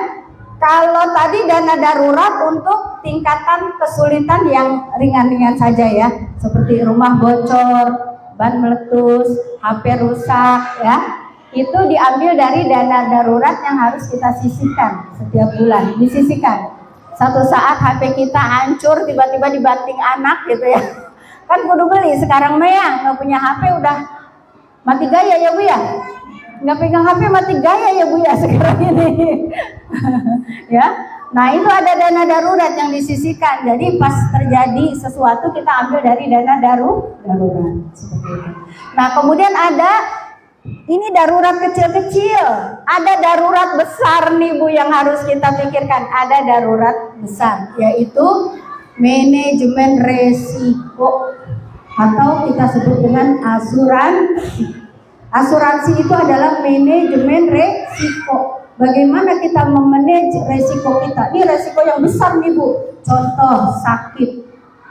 Kalau tadi dana darurat untuk tingkatan kesulitan yang ringan-ringan saja ya, seperti rumah bocor, ban meletus, HP rusak, ya, itu diambil dari dana darurat yang harus kita sisihkan setiap bulan, disisihkan. Satu saat HP kita hancur, tiba-tiba dibanting anak gitu ya, kan kudu beli. Sekarang mah nggak punya HP udah mati gaya ya Bu ya. Nggak pegang HP mati gaya ya Bu ya sekarang ini. Ya, nah itu ada dana darurat yang disisihkan. Jadi pas terjadi sesuatu kita ambil dari dana darurat seperti itu. Nah kemudian ada ini darurat kecil-kecil, ada darurat besar nih Bu yang harus kita pikirkan. Ada darurat besar, yaitu manajemen resiko atau kita sebut dengan asuransi. Asuransi itu adalah manajemen resiko. Bagaimana kita memanage resiko kita? Ini resiko yang besar nih Bu. Contoh sakit,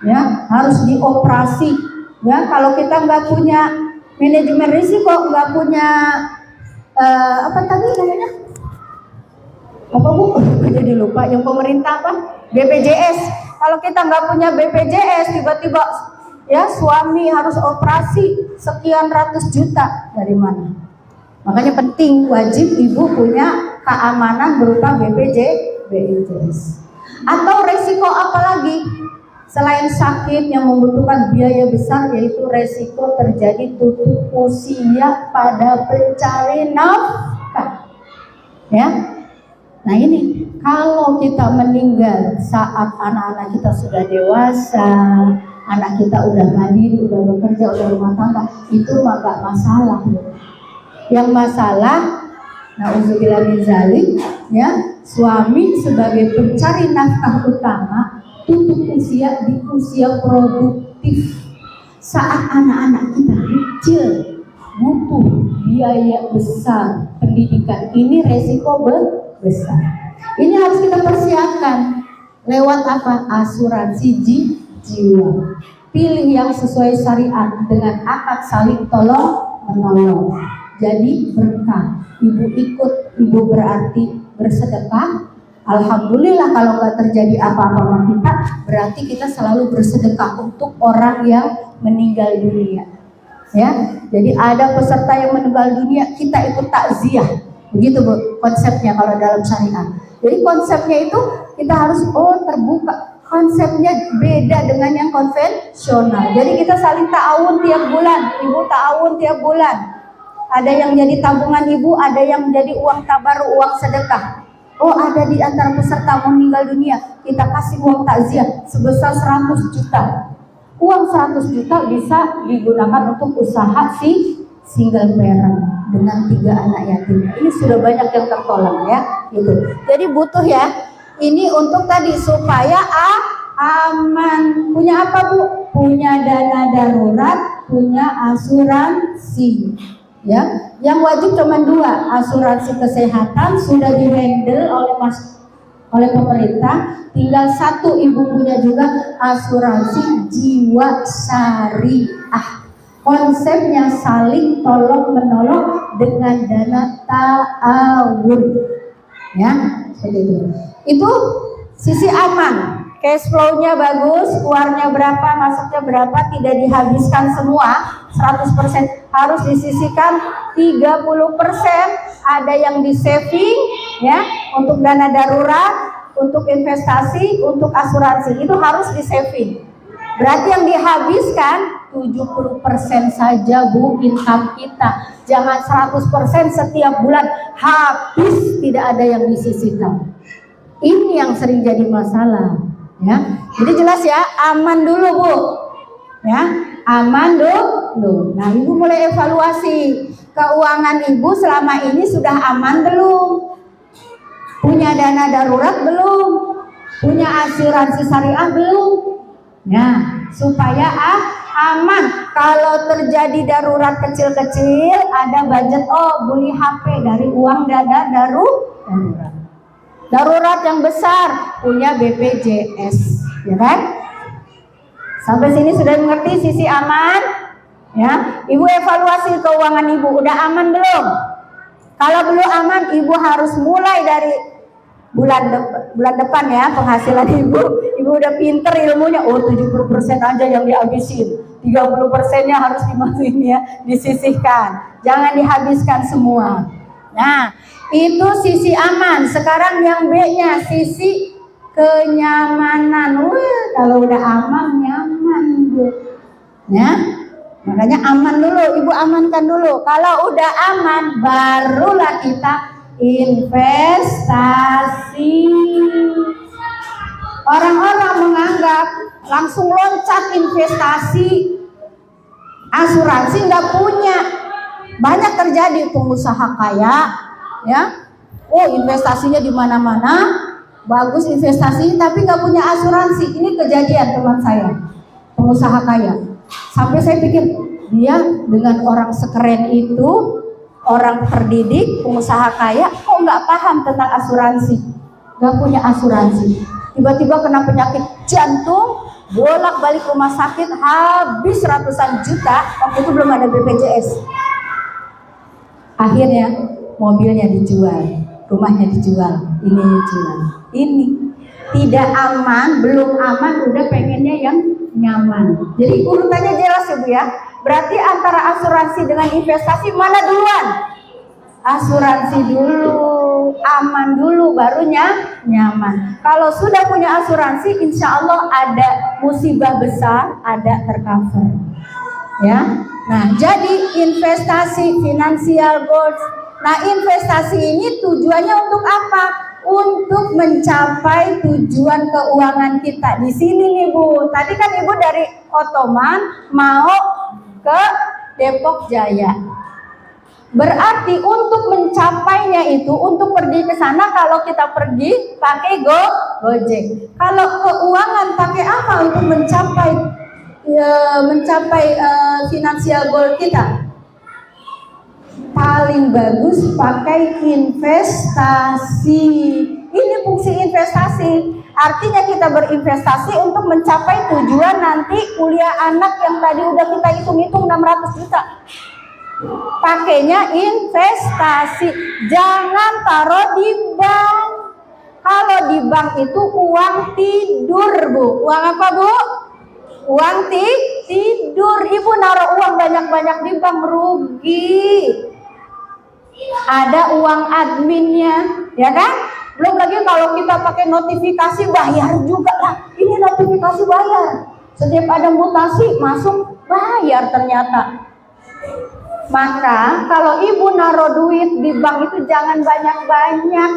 ya, harus dioperasi. Ya, kalau kita nggak punya manajemen risiko, nggak punya apa tadi namanya? Apa Bu? Jadi lupa. Yang pemerintah apa? BPJS. Kalau kita nggak punya BPJS, tiba-tiba ya suami harus operasi sekian ratus juta, dari mana? Makanya penting, wajib ibu punya keamanan berupa BPJS. Atau resiko apa lagi? Selain sakit yang membutuhkan biaya besar, yaitu resiko terjadi tutup usia pada pencari nafkah. Ya. Nah ini, kalau kita meninggal saat anak-anak kita sudah dewasa, anak kita udah mandiri, udah bekerja, udah rumah tangga, itu mah gak masalah. Yang masalah, na'udzubillah min dzalik, ya, suami sebagai pencari nafkah utama tutup usia di usia produktif saat anak-anak kita kecil, butuh biaya besar pendidikan. Ini resiko besar. Ini harus kita persiapkan lewat apa? Asuransi jiwa. Pilih yang sesuai syariat dengan akad saling tolong menolong. Jadi berkah. Ibu ikut, ibu berarti bersedekah. Alhamdulillah kalau nggak terjadi apa-apa sama kita, berarti kita selalu bersedekah untuk orang yang meninggal dunia. Ya, jadi ada peserta yang meninggal dunia, kita ikut takziah. Begitu Bu konsepnya kalau dalam syariat. Jadi konsepnya itu kita harus terbuka. Konsepnya beda dengan yang konvensional. Jadi kita saling ta'awun tiap bulan, ibu ta'awun tiap bulan. Ada yang jadi tabungan ibu, ada yang jadi uang tabaru, uang sedekah. Ada di antara peserta meninggal dunia, kita kasih uang takziah sebesar 100 juta. Uang 100 juta bisa digunakan untuk usaha si single parent dengan 3 anak yatim. Ini sudah banyak yang tertolong ya, gitu. Jadi butuh ya. Ini untuk tadi supaya aman. Punya apa Bu? Punya dana darurat, punya asuransi. Ya, yang wajib cuma 2, asuransi kesehatan sudah di-handle oleh pemerintah, tinggal 1 ibu punya juga asuransi jiwa syariah. Konsepnya saling tolong menolong dengan dana ta'awun. Ya, seperti itu. Itu sisi aman. Cash flow-nya bagus, keluarnya berapa, masuknya berapa, tidak dihabiskan semua 100%, harus disisihkan 30%, ada yang di saving ya, untuk dana darurat, untuk investasi, untuk asuransi, itu harus di saving. Berarti yang dihabiskan 70% saja Bu income kita. Jangan 100% setiap bulan habis, tidak ada yang disisihkan. Ini yang sering jadi masalah. Ya, jadi jelas ya, aman dulu Bu, ya, aman dulu. Nah, Ibu mulai evaluasi keuangan Ibu selama ini sudah aman belum? Punya dana darurat belum? Punya asuransi syariah belum? Nah, supaya aman. Kalau terjadi darurat kecil-kecil, ada budget, oh beli HP dari uang dana darurat. Darurat yang besar punya BPJS, ya kan? Sampai sini sudah mengerti sisi aman, ya? Ibu evaluasi keuangan Ibu, udah aman belum? Kalau belum aman, Ibu harus mulai dari bulan depan ya, penghasilan Ibu udah pinter ilmunya, oh 70% aja yang dihabisin, 30%-nya harus dimasukin ya, disisihkan, jangan dihabiskan semua. Nah, itu sisi aman. Sekarang yang B-nya, sisi kenyamanan. Kalau udah aman, nyaman Bu. Ya, makanya aman dulu, Ibu amankan dulu. Kalau udah aman, barulah kita investasi. Orang-orang menganggap langsung loncat investasi, asuransi nggak punya. Banyak terjadi pengusaha kaya, ya, oh investasinya di mana-mana, bagus investasi, tapi nggak punya asuransi. Ini kejadian teman saya, pengusaha kaya. Sampai saya pikir, dia dengan orang sekeren itu, orang terdidik, pengusaha kaya, kok nggak paham tentang asuransi, nggak punya asuransi. Tiba-tiba kena penyakit jantung, bolak-balik rumah sakit, habis ratusan juta. Waktu itu belum ada BPJS. Akhirnya mobilnya dijual, rumahnya dijual, ini dijual. Ini tidak aman, belum aman, udah pengennya yang nyaman. Jadi urutannya jelas ya Bu ya. Berarti antara asuransi dengan investasi mana duluan? Asuransi dulu, aman dulu, barunya nyaman. Kalau sudah punya asuransi, insya Allah ada musibah besar, ada tercover. Ya, nah jadi investasi financial goals. Nah investasi ini tujuannya untuk apa? Untuk mencapai tujuan keuangan kita. Di sini nih Bu. Tadi kan Ibu dari Ottoman mau ke Depok Jaya. Berarti untuk mencapainya itu, untuk pergi ke sana, kalau kita pergi pakai Gojek. Kalau keuangan pakai apa untuk mencapai finansial goal kita? Paling bagus pakai investasi. Ini fungsi investasi. Artinya kita berinvestasi untuk mencapai tujuan nanti kuliah anak yang tadi udah kita hitung-hitung 600 juta. Pakainya investasi. Jangan taruh di bank. Kalau di bank itu uang tidur Bu. Uang apa Bu? Uang tidur. Ibu naruh uang banyak-banyak di bank, rugi. Ada uang adminnya, ya kan? Belum lagi kalau kita pakai notifikasi bayar juga lah. Ini notifikasi bayar. Setiap ada mutasi masuk bayar ternyata. Maka kalau ibu naruh duit di bank itu jangan banyak-banyak.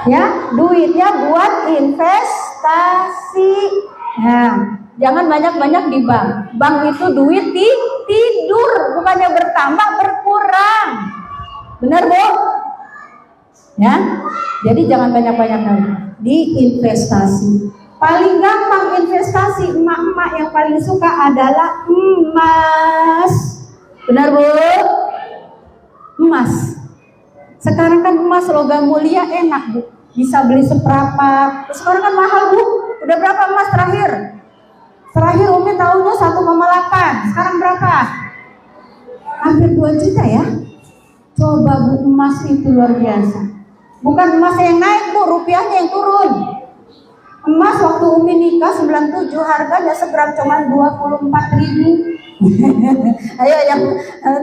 Ya, duitnya buat investasi. Nah, jangan banyak-banyak di bank. Bank itu duit tidur, bukannya bertambah, berkurang. Benar Bu? Ya, jadi jangan banyak-banyak di investasi. Paling gampang investasi emak-emak yang paling suka adalah emas. Benar Bu? Emas. Sekarang kan emas logam mulia enak Bu, bisa beli seperempat. Terus sekarang kan mahal Bu. Udah berapa emas terakhir? Terakhir Umi tahunya 1,8. Sekarang berapa? Hampir 2 juta ya. Coba Bu, emas itu luar biasa. Bukan emas yang naik Bu, rupiahnya yang turun. Emas waktu Umi nikah 97 harganya segram cuma 24.000. Ayo yang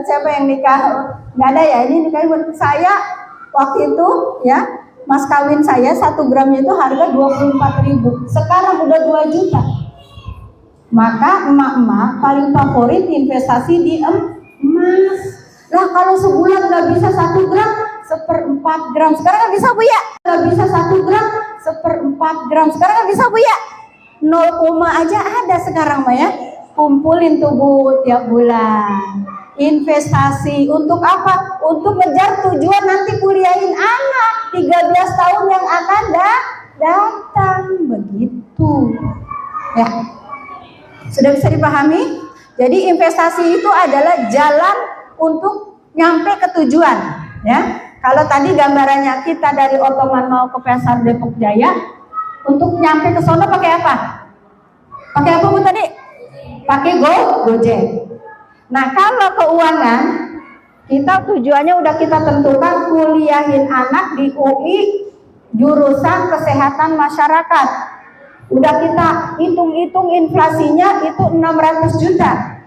siapa yang nikah? Nggak ada ya, ini nikah buat saya waktu itu ya. Mas kawin saya 1 gramnya itu harga 24.000. Sekarang udah 2 juta. Maka emak-emak paling favorit investasi di emas. Lah kalau sebulan nggak bisa 1 gram, 1/4 gram. Sekarang kan bisa Bu ya? Nggak bisa 1 gram, 1/4 gram. Sekarang kan bisa Bu ya? 0, aja ada sekarang Mbak ya. Kumpulin tuh Bu tiap bulan. Investasi untuk apa? Untuk ngejar tujuan nanti kuliahin anak 13 tahun yang akan datang. Begitu ya. Sudah bisa dipahami? Jadi investasi itu adalah jalan untuk nyampe ke tujuan ya. Kalau tadi gambarannya kita dari Ottoman mau ke Pasar Depok Jaya, untuk nyampe ke sono pakai apa? Pakai apa Bu tadi? Pakai Gojek. Nah kalau keuangan, kita tujuannya udah kita tentukan kuliahin anak di UI jurusan kesehatan masyarakat. Udah kita hitung-hitung inflasinya itu 600 juta.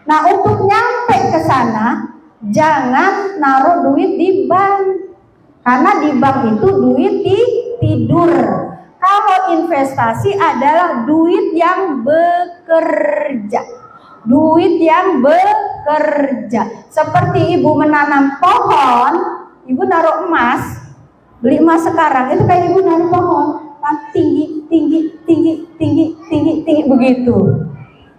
Nah untuk nyampe ke sana, jangan naruh duit di bank. Karena di bank itu duit tidur. Kalau investasi adalah duit yang bekerja. Duit yang bekerja. Seperti ibu menanam pohon, ibu naruh emas, beli emas sekarang, itu kayak ibu naruh pohon, tinggi begitu.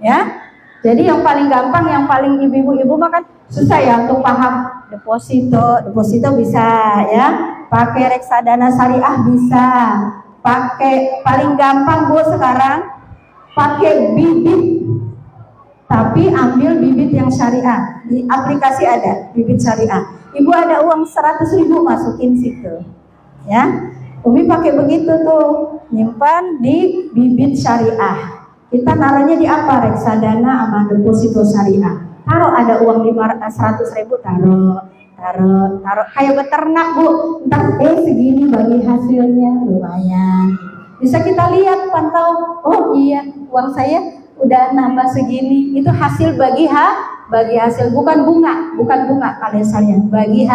Ya. Jadi yang paling gampang, yang paling ibu-ibu makan susah ya untuk paham. Deposito bisa ya. Pakai reksadana syariah bisa. Pakai paling gampang Bu sekarang pakai bibit, tapi ambil bibit yang syariah. Di aplikasi ada bibit syariah. Ibu ada uang 100.000 masukin situ ya. Umi pakai begitu tuh, nyimpan di bibit syariah. Kita naruhnya di apa? Reksadana sama deposito syariah. Taruh ada uang 100.000, taruh kayak beternak Bu. Entar segini bagi hasilnya lumayan. Bisa kita lihat pantau. Oh iya, uang saya udah nambah segini. Itu hasil bagi hasil, bukan bunga kalian sekalian. Bagi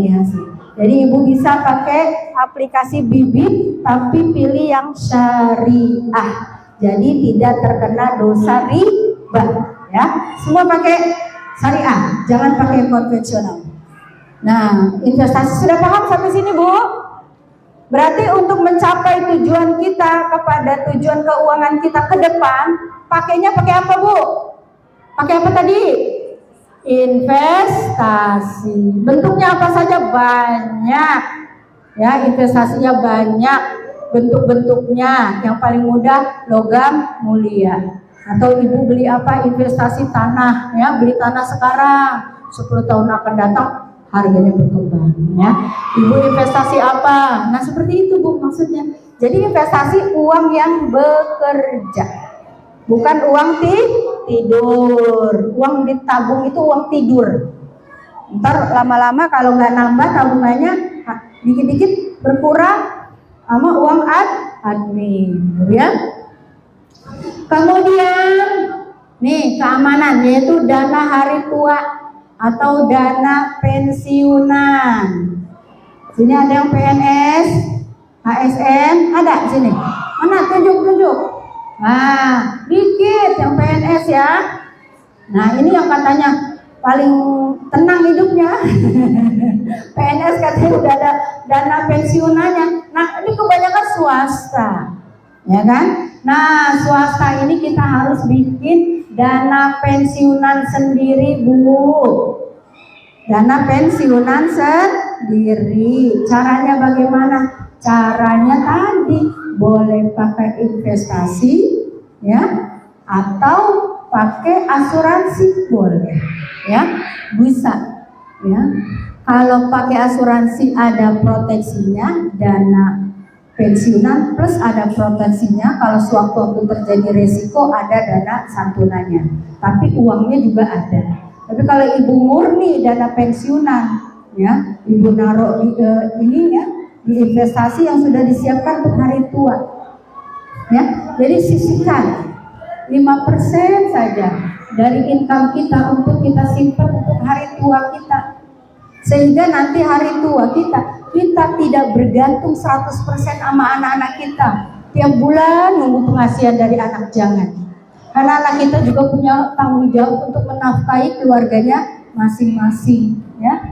hasil. Jadi ibu bisa pakai aplikasi bibit tapi pilih yang syariah. Jadi tidak terkena dosa riba ya. Semua pakai syariah, jangan pakai konvensional. Nah, investasi sudah paham sampai sini Bu? Berarti untuk mencapai tujuan kita kepada tujuan keuangan kita ke depan, pakainya pakai apa Bu? Pakai apa tadi? Investasi. Bentuknya apa saja? Banyak. Ya, investasinya banyak. Bentuk-bentuknya yang paling mudah logam mulia. Atau ibu beli apa? Investasi tanah ya, beli tanah sekarang. 10 tahun akan datang harganya berkembang ya. Ibu investasi apa? Nah seperti itu Bu maksudnya. Jadi investasi uang yang bekerja, bukan uang tidur. Uang ditabung itu uang tidur. Ntar lama-lama kalau nggak nambah tabungannya, dikit-dikit berkurang sama uang admin ya. Kemudian nih keamanan, yaitu dana hari tua atau dana pensiunan. Sini ada yang PNS, ASN, ada sini. Mana tunjuk. Nah, dikit yang PNS ya. Nah, ini yang katanya paling tenang hidupnya. PNS katanya udah ada dana pensiunannya. Nah, ini kebanyakan swasta. Ya kan? Nah, swasta ini kita harus bikin dana pensiunan sendiri Bu. Dana pensiunan sendiri. Caranya bagaimana? Caranya tadi boleh pakai investasi, ya, atau pakai asuransi boleh, ya, bisa, ya. Kalau pakai asuransi ada proteksinya, dana pensiunan plus ada proteksinya. Kalau sewaktu-waktu terjadi resiko ada dana santunannya, tapi uangnya juga ada. Tapi kalau ibu murni dana pensiunan, ya, ibu naruh di ini, ya, di investasi yang sudah disiapkan untuk hari tua, ya. Jadi sisihkan 5% saja dari income kita untuk kita simpan untuk hari tua kita, sehingga nanti hari tua kita tidak bergantung 100% sama anak-anak kita. Tiap bulan nunggu pengasihan dari anak, jangan. Karena anak kita juga punya tanggung jawab untuk menafkahi keluarganya masing-masing, ya.